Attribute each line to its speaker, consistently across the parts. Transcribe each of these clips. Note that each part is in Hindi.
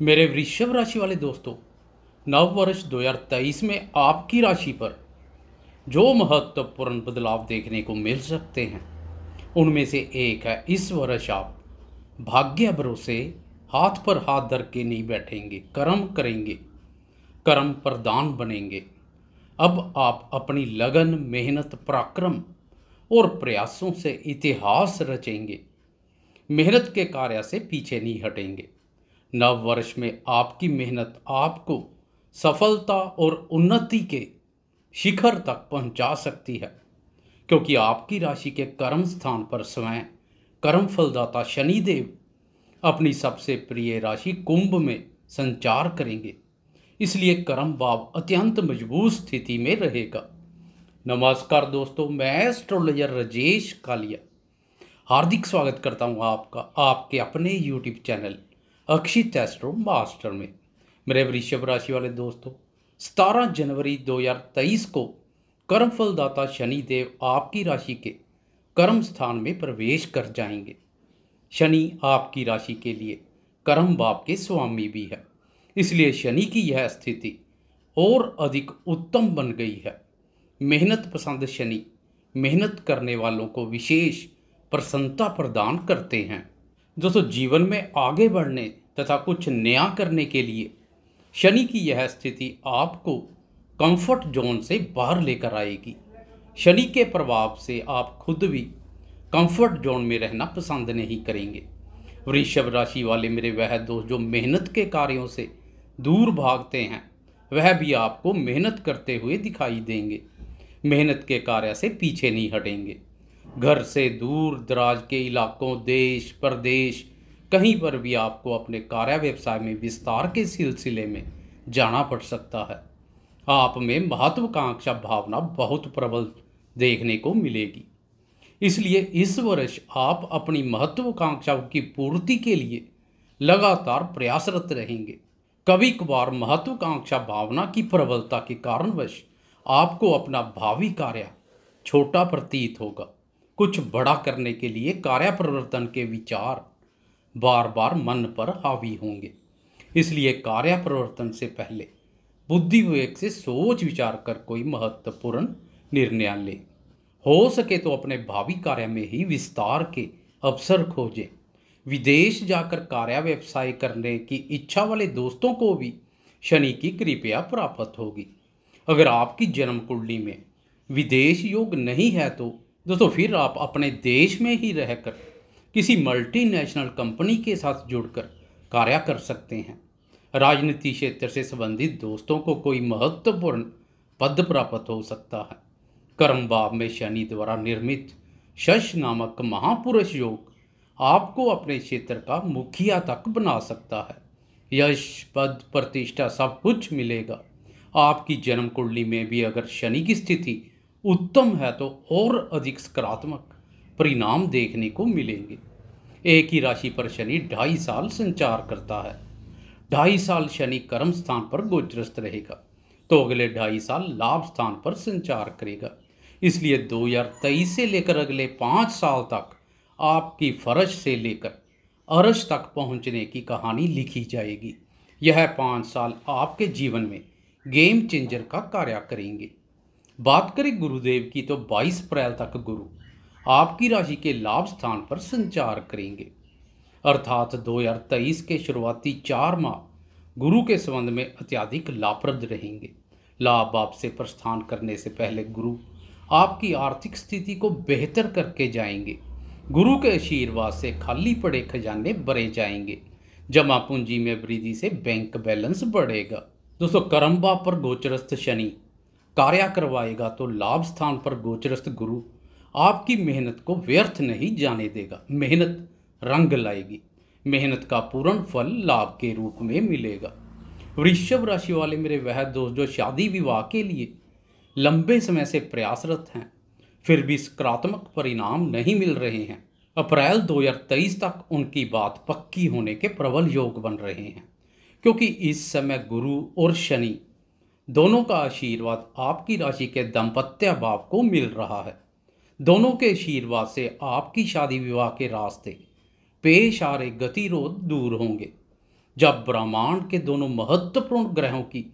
Speaker 1: मेरे वृषभ राशि वाले दोस्तों, नव वर्ष 2023 में आपकी राशि पर जो महत्वपूर्ण बदलाव देखने को मिल सकते हैं उनमें से एक है, इस वर्ष आप भाग्य भरोसे हाथ पर हाथ धर के नहीं बैठेंगे, कर्म करेंगे, कर्म प्रधान बनेंगे। अब आप अपनी लगन, मेहनत, पराक्रम और प्रयासों से इतिहास रचेंगे। मेहनत के कार्य से पीछे नहीं हटेंगे। नव वर्ष में आपकी मेहनत आपको सफलता और उन्नति के शिखर तक पहुंचा सकती है, क्योंकि आपकी राशि के कर्म स्थान पर स्वयं कर्म फलदाता शनिदेव अपनी सबसे प्रिय राशि कुंभ में संचार करेंगे। इसलिए कर्म भाव अत्यंत मजबूत स्थिति में रहेगा। नमस्कार दोस्तों, मैं एस्ट्रोलॉजर राजेश कालिया हार्दिक स्वागत करता हूं आपका आपके अपने यूट्यूब चैनल अक्षित एस्ट्रो मास्टर में। मेरे वृषभ राशि वाले दोस्तों, 17 जनवरी 2023 को कर्म फलदाता शनिदेव आपकी राशि के कर्म स्थान में प्रवेश कर जाएंगे। शनि आपकी राशि के लिए कर्म भाव के स्वामी भी है, इसलिए शनि की यह स्थिति और अधिक उत्तम बन गई है। मेहनत पसंद शनि मेहनत करने वालों को विशेष प्रसन्नता प्रदान करते हैं। दोस्तों, जीवन में आगे बढ़ने तथा कुछ नया करने के लिए शनि की यह स्थिति आपको कंफर्ट जोन से बाहर लेकर आएगी। शनि के प्रभाव से आप खुद भी कंफर्ट जोन में रहना पसंद नहीं करेंगे। वृषभ राशि वाले मेरे वह दोस्त जो मेहनत के कार्यों से दूर भागते हैं, वह भी आपको मेहनत करते हुए दिखाई देंगे। मेहनत के कार्य से पीछे नहीं हटेंगे। घर से दूर दराज के इलाकों, देश प्रदेश, कहीं पर भी आपको अपने कार्य व्यवसाय में विस्तार के सिलसिले में जाना पड़ सकता है। आप में महत्वाकांक्षा भावना बहुत प्रबल देखने को मिलेगी। इसलिए इस वर्ष आप अपनी महत्वाकांक्षाओं की पूर्ति के लिए लगातार प्रयासरत रहेंगे। कभी कभार महत्वाकांक्षा भावना की प्रबलता के कारणवश आपको अपना भावी कार्य छोटा प्रतीत होगा। कुछ बड़ा करने के लिए कार्य परिवर्तन के विचार बार बार मन पर हावी होंगे। इसलिए कार्य परिवर्तन से पहले बुद्धि विवेक से सोच विचार कर कोई महत्वपूर्ण निर्णय लें। हो सके तो अपने भावी कार्य में ही विस्तार के अवसर खोजें। विदेश जाकर कार्य व्यवसाय करने की इच्छा वाले दोस्तों को भी शनि की कृपया प्राप्त होगी। अगर आपकी जन्म कुंडली में विदेश योग नहीं है तो दोस्तों फिर आप अपने देश में ही रहकर किसी मल्टीनेशनल कंपनी के साथ जुड़कर कार्य कर सकते हैं। राजनीति क्षेत्र से संबंधित दोस्तों को कोई महत्वपूर्ण पद प्राप्त हो सकता है। कर्म भाव में शनि द्वारा निर्मित शश नामक महापुरुष योग आपको अपने क्षेत्र का मुखिया तक बना सकता है। यश, पद, प्रतिष्ठा सब कुछ मिलेगा। आपकी जन्म कुंडली में भी अगर शनि की स्थिति उत्तम है तो और अधिक सकारात्मक परिणाम देखने को मिलेंगे। एक ही राशि पर शनि 2.5 साल संचार करता है। 2.5 साल शनि कर्म स्थान पर गोचरस्थ रहेगा तो अगले 2.5 साल लाभ स्थान पर संचार करेगा। इसलिए 2023 से लेकर अगले 5 साल तक आपकी फर्श से लेकर अर्श तक पहुंचने की कहानी लिखी जाएगी। यह 5 साल आपके जीवन में गेम चेंजर का कार्य करेंगे। बात करें गुरुदेव की तो 22 अप्रैल तक गुरु आपकी राशि के लाभ स्थान पर संचार करेंगे। अर्थात 2023 के शुरुआती 4 माह गुरु के संबंध में अत्यधिक लाभप्रद रहेंगे। लाभ भाव से प्रस्थान करने से पहले गुरु आपकी आर्थिक स्थिति को बेहतर करके जाएंगे। गुरु के आशीर्वाद से खाली पड़े खजाने भरे जाएंगे। जमा पूंजी में वृद्धि से बैंक बैलेंस बढ़ेगा। दोस्तों, कर्म भाव पर गोचरस्थ शनि कार्य करवाएगा तो लाभ स्थान पर गोचरस्थ गुरु आपकी मेहनत को व्यर्थ नहीं जाने देगा। मेहनत रंग लाएगी। मेहनत का पूर्ण फल लाभ के रूप में मिलेगा। वृषभ राशि वाले मेरे वह दोस्त जो शादी विवाह के लिए लंबे समय से प्रयासरत हैं फिर भी सकारात्मक परिणाम नहीं मिल रहे हैं, अप्रैल 2023 तक उनकी बात पक्की होने के प्रबल योग बन रहे हैं, क्योंकि इस समय गुरु और शनि दोनों का आशीर्वाद आपकी राशि के दाम्पत्य भाव को मिल रहा है। दोनों के आशीर्वाद से आपकी शादी विवाह के रास्ते पेश आ रहे गतिरोध दूर होंगे। जब ब्रह्मांड के दोनों महत्वपूर्ण ग्रहों की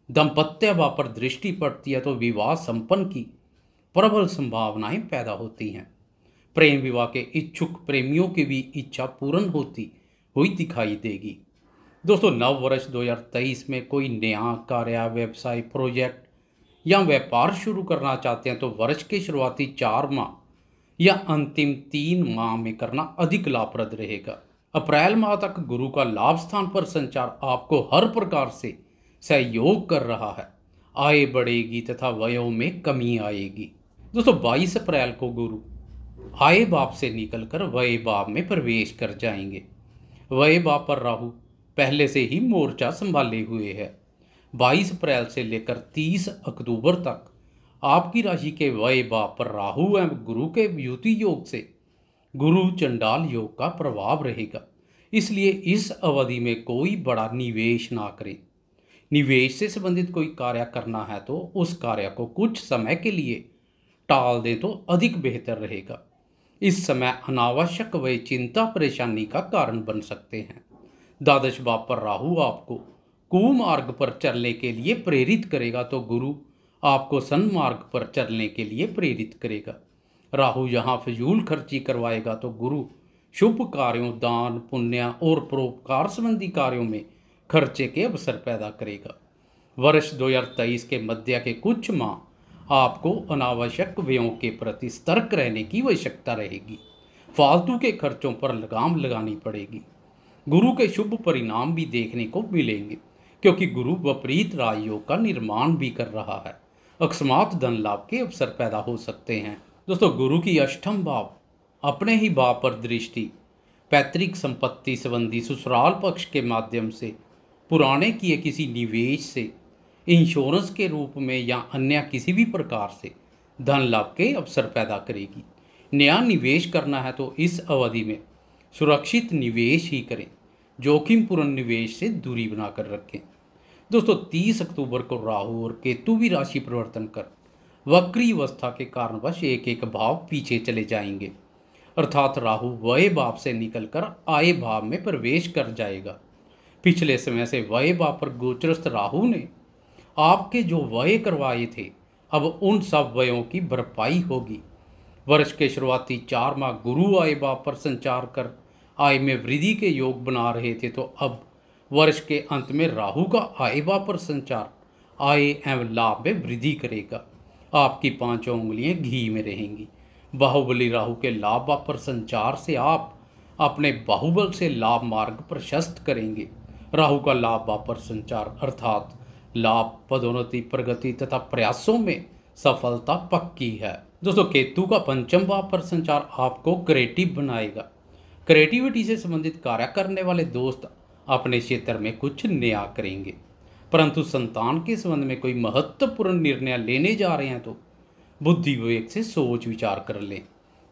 Speaker 1: दाम्पत्य भाव पर दृष्टि पड़ती है तो विवाह संपन्न की प्रबल संभावनाएं पैदा होती हैं। प्रेम विवाह के इच्छुक प्रेमियों की भी इच्छा पूर्ण होती हुई दिखाई देगी। दोस्तों, नव वर्ष 2023 में कोई नया कार्य, व्यवसाय, प्रोजेक्ट या व्यापार शुरू करना चाहते हैं तो वर्ष के शुरुआती 4 माह या अंतिम 3 माह में करना अधिक लाभप्रद रहेगा। अप्रैल माह तक गुरु का लाभ स्थान पर संचार आपको हर प्रकार से सहयोग कर रहा है। आय बढ़ेगी तथा व्ययों में कमी आएगी। दोस्तों, 22 अप्रैल को गुरु आय भाव से निकलकर व्यय भाव में प्रवेश कर जाएंगे। व्यय भाव पर राहु पहले से ही मोर्चा संभाले हुए है। 22 अप्रैल से लेकर 30 अक्टूबर तक आपकी राशि के व्यय भाव पर राहु एवं गुरु के युति योग से गुरु चंडाल योग का प्रभाव रहेगा। इसलिए इस अवधि में कोई बड़ा निवेश ना करें। निवेश से संबंधित कोई कार्य करना है तो उस कार्य को कुछ समय के लिए टाल दें तो अधिक बेहतर रहेगा। इस समय अनावश्यक व चिंता परेशानी का कारण बन सकते हैं। द्वादश भाव पर राहु आपको कुमार्ग पर चलने के लिए प्रेरित करेगा तो गुरु आपको सन्मार्ग पर चलने के लिए प्रेरित करेगा। राहु यहाँ फजूल खर्ची करवाएगा तो गुरु शुभ कार्यों, दान पुण्य और परोपकार संबंधी कार्यों में खर्चे के अवसर पैदा करेगा। वर्ष 2023 के मध्य के कुछ माह आपको अनावश्यक व्ययों के प्रति सतर्क रहने की आवश्यकता रहेगी। फालतू के खर्चों पर लगाम लगानी पड़ेगी। गुरु के शुभ परिणाम भी देखने को मिलेंगे क्योंकि गुरु विपरीत राजयोग का निर्माण भी कर रहा है। अकस्मात धन लाभ के अवसर पैदा हो सकते हैं। दोस्तों, गुरु की अष्टम भाव अपने ही भाव पर दृष्टि पैतृक संपत्ति संबंधी ससुराल पक्ष के माध्यम से पुराने किए किसी निवेश से, इंश्योरेंस के रूप में या अन्य किसी भी प्रकार से धन लाभ के अवसर पैदा करेगी। नया निवेश करना है तो इस अवधि में सुरक्षित निवेश ही करें। जोखिमपूर्ण निवेश से दूरी बनाकर रखें। दोस्तों, 30 अक्टूबर को राहु और केतु भी राशि परिवर्तन कर वक्री अवस्था के कारणवश एक एक भाव पीछे चले जाएंगे। अर्थात राहु व्यय भाव से निकलकर आय भाव में प्रवेश कर जाएगा। पिछले समय से व्यय भाव पर गोचरस्थ राहु ने आपके जो व्यय करवाए थे अब उन सब व्ययों की भरपाई होगी। वर्ष के शुरुआती 4 माह गुरु आय भाव पर संचार कर आय में वृद्धि के योग बना रहे थे तो अब वर्ष के अंत में राहु का आय भाव पर संचार आय एवं लाभ में वृद्धि करेगा। आपकी 5 उंगलियां घी में रहेंगी। बाहुबली राहु के लाभ भाव पर संचार से आप अपने बाहुबल से लाभ मार्ग प्रशस्त करेंगे। राहु का लाभ भाव पर संचार अर्थात लाभ, पदोन्नति, प्रगति तथा प्रयासों में सफलता पक्की है। दोस्तों, केतु का 5म भाव पर संचार आपको क्रिएटिव बनाएगा। क्रिएटिविटी से संबंधित कार्य करने वाले दोस्त अपने क्षेत्र में कुछ नया करेंगे, परंतु संतान के संबंध में कोई महत्वपूर्ण निर्णय लेने जा रहे हैं तो बुद्धि विवेक से सोच विचार कर लें।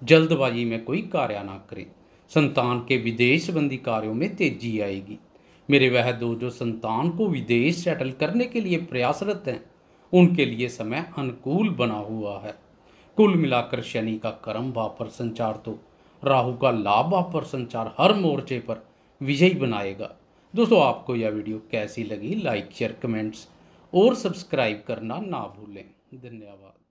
Speaker 1: जल्दबाजी में कोई कार्य ना करें। संतान के विदेश संबंधी कार्यों में तेजी आएगी। मेरे वह दोस्त जो संतान को विदेश सेटल करने के लिए प्रयासरत हैं उनके लिए समय अनुकूल बना हुआ है। कुल मिलाकर शनि का कर्म भाव पर संचार तो राहु का लाभ भाव पर संचार हर मोर्चे पर विजयी बनाएगा। दोस्तों, आपको यह वीडियो कैसी लगी? लाइक, शेयर, कमेंट्स और सब्सक्राइब करना ना भूलें। धन्यवाद।